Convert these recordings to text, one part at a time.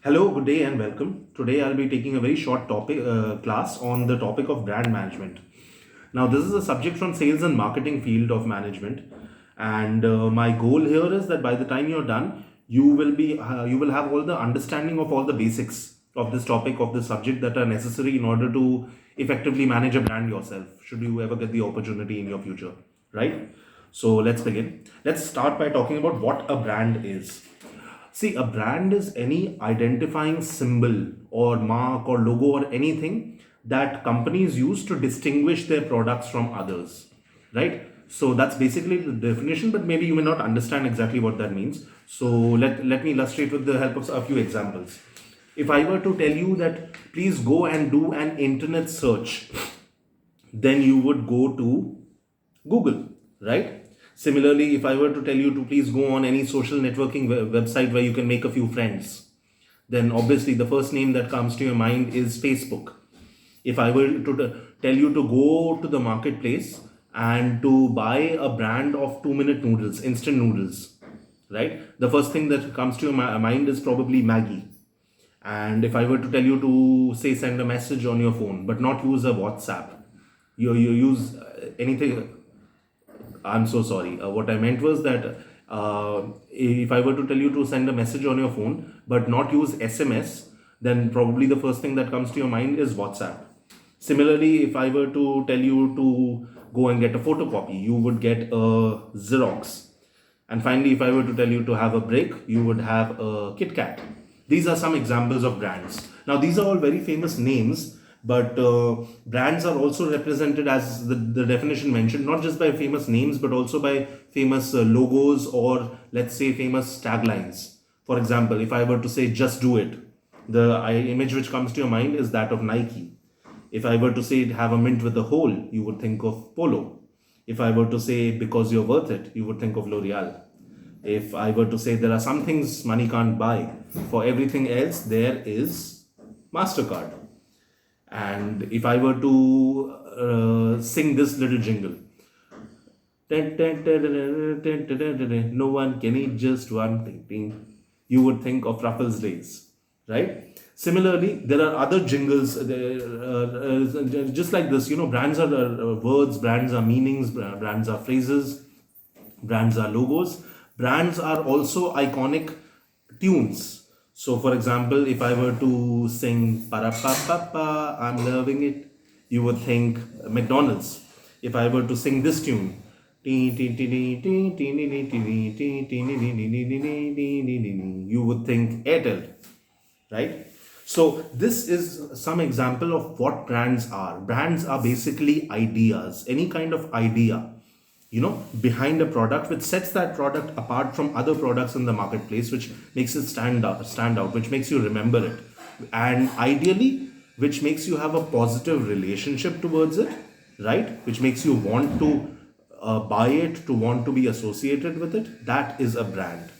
Hello, good day, and welcome. Today, I'll be taking a very short topic class on the topic of brand management. Now, this is a subject from sales and marketing field of management, and my goal here is that by the time you're done, you will have all the understanding of all the basics of this topic of this subject that are necessary in order to effectively manage a brand yourself. Should you ever get the opportunity in your future, right? So let's begin. Let's start by talking about what a brand is. See, a brand is any identifying symbol or mark or logo or anything that companies use to distinguish their products from others, right? So that's basically the definition, but maybe you may not understand exactly what that means. So let me illustrate with the help of a few examples. If I were to tell you that please go and do an internet search, then you would go to Google, right? Similarly, if I were to tell you to please go on any social networking website where you can make a few friends, then obviously the first name that comes to your mind is Facebook. If I were to tell you to go to the marketplace and to buy a brand of 2 minute noodles, instant noodles, right? The first thing that comes to your mind is probably Maggie. And if I were to tell you to say send a message on your phone, but not use a WhatsApp, you use anything. I'm so sorry. What I meant was that if I were to tell you to send a message on your phone but not use SMS, then probably the first thing that comes to your mind is WhatsApp. Similarly, if I were to tell you to go and get a photocopy, you would get a Xerox. And finally, if I were to tell you to have a break, you would have a Kit Kat. These are some examples of brands. Now, these are all very famous names, but brands are also represented as the definition mentioned, not just by famous names, but also by famous logos or let's say famous taglines. For example, if I were to say just do it, the image which comes to your mind is that of Nike. If I were to say have a mint with a hole, you would think of Polo. If I were to say because you're worth it, you would think of L'Oreal. If I were to say there are some things money can't buy, for everything else, there is MasterCard. And if I were to sing this little jingle, no one can eat just one thing, you would think of Ruffles Days, right? Similarly, there are other jingles, just like this. Brands are words, brands are meanings, brands are phrases, brands are logos, brands are also iconic tunes. So, for example, if I were to sing "Para pa pa pa," I'm loving it, you would think McDonald's. If I were to sing this tune, you would think Airtel, right? So this is some example of what brands are. Brands are basically ideas, any kind of idea, behind a product which sets that product apart from other products in the marketplace, which makes it stand out, which makes you remember it, and ideally, which makes you have a positive relationship towards it, right? Which makes you want to buy it, to want to be associated with it. That is a brand.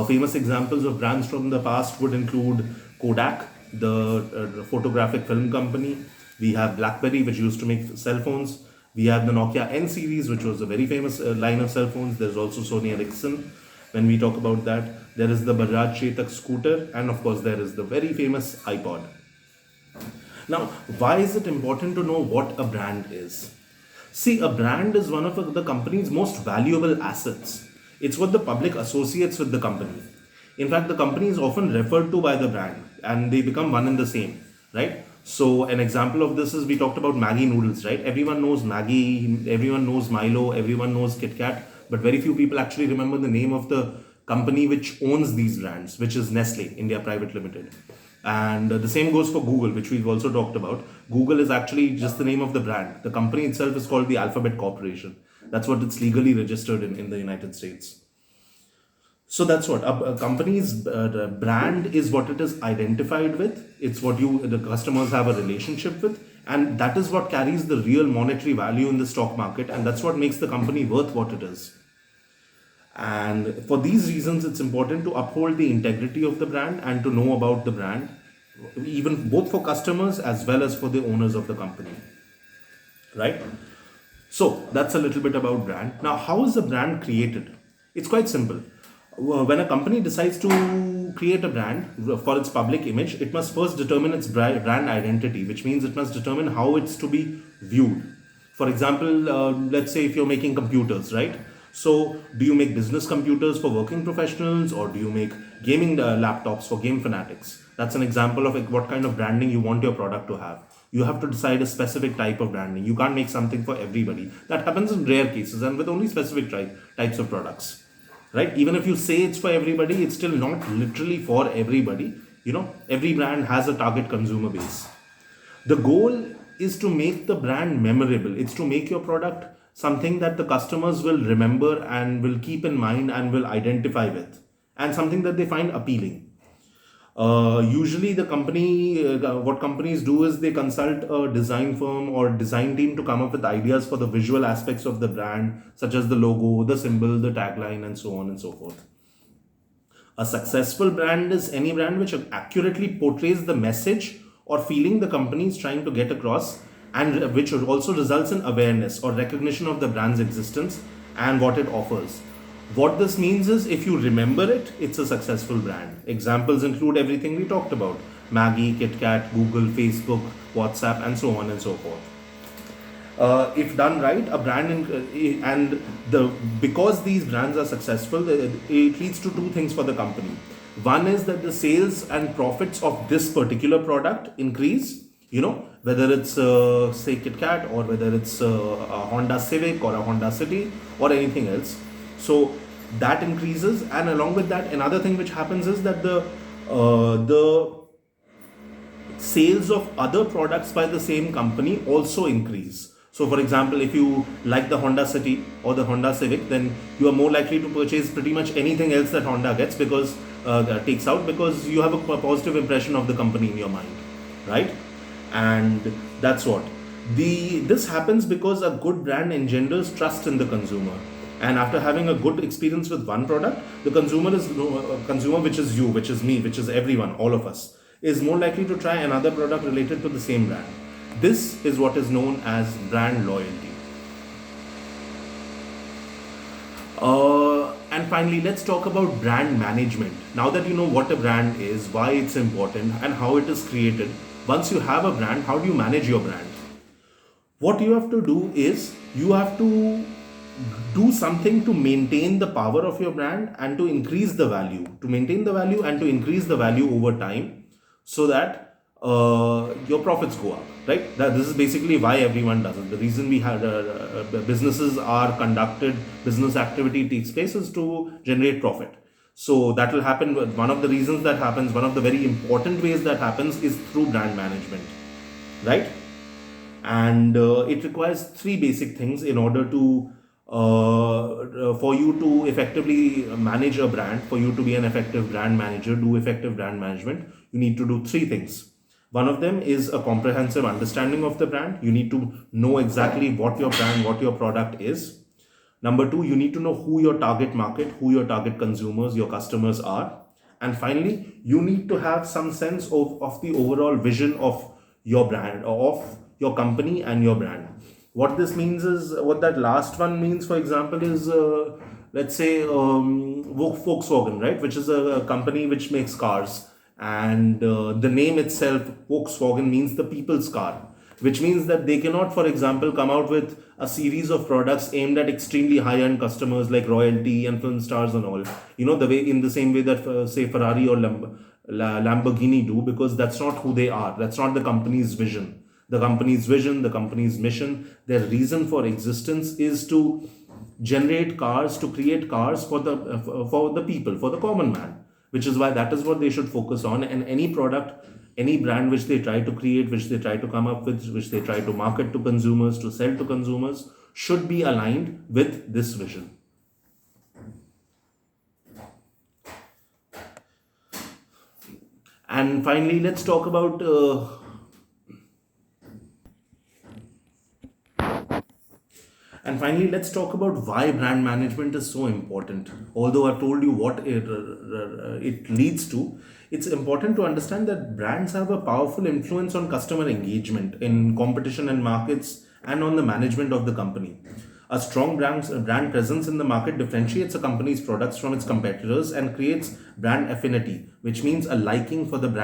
Famous examples of brands from the past would include Kodak, the photographic film company. We have BlackBerry, which used to make cell phones. We have the Nokia N series, which was a very famous line of cell phones. There's also Sony Ericsson. When we talk about that, there is the Bajaj Chetak scooter, and of course, there is the very famous iPod. Now, why is it important to know what a brand is? See, a brand is one of the company's most valuable assets. It's what the public associates with the company. In fact, the company is often referred to by the brand and they become one and the same, right? So, an example of this is we talked about Maggie noodles, right? Everyone knows Maggie, everyone knows Milo, everyone knows Kit Kat, but very few people actually remember the name of the company which owns these brands, which is Nestle India Private Limited. And the same goes for Google, which we've also talked about. Google is actually just the name of the brand. The company itself is called the Alphabet Corporation. That's what it's legally registered in the United States. So that's what a company's brand is, what it is identified with. It's what the customers have a relationship with, and that is what carries the real monetary value in the stock market, and that's what makes the company worth what it is. And for these reasons, it's important to uphold the integrity of the brand and to know about the brand, even both for customers as well as for the owners of the company, right? So that's a little bit about brand. Now, how is a brand created? It's quite simple. when a company decides to create a brand for its public image, it must first determine its brand identity, which means it must determine how it's to be viewed. For example, let's say if you're making computers, right? So, do you make business computers for working professionals, or do you make gaming laptops for game fanatics? That's an example of like, what kind of branding you want your product to have. You have to decide a specific type of branding. You can't make something for everybody. That happens in rare cases and with only specific types of products, right? Even if you say it's for everybody, it's still not literally for everybody. Every brand has a target consumer base. The goal is to make the brand memorable. It's to make your product something that the customers will remember and will keep in mind and will identify with, and something that they find appealing. Usually, what companies do is they consult a design firm or design team to come up with ideas for the visual aspects of the brand, such as the logo, the symbol, the tagline, and so on and so forth. A successful brand is any brand which accurately portrays the message or feeling the company is trying to get across, and which also results in awareness or recognition of the brand's existence and what it offers. What this means is, if you remember it, it's a successful brand. Examples include everything we talked about: Maggie, KitKat, Google, Facebook, WhatsApp, and so on and so forth. If done right, a brand and the because these brands are successful, it leads to two things for the company. One is that the sales and profits of this particular product increase. Whether it's say KitKat, or whether it's a Honda Civic or a Honda City or anything else. So that increases, and along with that, another thing which happens is that the sales of other products by the same company also increase. So, for example, if you like the Honda City or the Honda Civic, then you are more likely to purchase pretty much anything else that Honda gets, because that takes out, because you have a positive impression of the company in your mind, right? And that's what this happens because a good brand engenders trust in the consumer. And after having a good experience with one product, the consumer, which is you, which is me, which is everyone, all of us, is more likely to try another product related to the same brand. This is what is known as brand loyalty. And finally, let's talk about brand management. Now that you know what a brand is, why it's important, and how it is created, once you have a brand, how do you manage your brand? What you have to do is, you have to do something to maintain the power of your brand and to increase the value, to maintain the value and to increase the value over time, so that your profits go up, right? This is basically why everyone does it. The reason we had businesses are conducted, business activity takes place, is to generate profit. So that will happen. One of the reasons that happens, one of the very important ways that happens, is through brand management, right? And it requires three basic things in order to for you to effectively manage a brand. For you to be an effective brand manager, do effective brand management, you need to do three things. One of them is a comprehensive understanding of the brand. You need to know exactly what your brand, what your product is. Number two, you need to know who your target market, who your target consumers, your customers are. And finally, you need to have some sense of the overall vision of your brand, of your company and your brand. What this means is, what that last one means, for example, is let's say Volkswagen, right, which is a company which makes cars, and the name itself, Volkswagen, means the people's car, which means that they cannot, for example, come out with a series of products aimed at extremely high-end customers like royalty and film stars and all. In the same way that say Ferrari or Lamborghini do, because that's not who they are. That's not the company's vision. The company's vision, the company's mission, their reason for existence is to generate cars, to create cars for the people, for the common man, which is why that is what they should focus on. And any product, any brand which they try to create, which they try to come up with, which they try to market to consumers, to sell to consumers, should be aligned with this vision. And finally, let's talk about why brand management is so important. Although I've told you what it leads to, it's important to understand that brands have a powerful influence on customer engagement in competition and markets, and on the management of the company. A strong brand presence in the market differentiates a company's products from its competitors and creates brand affinity, which means a liking for the brand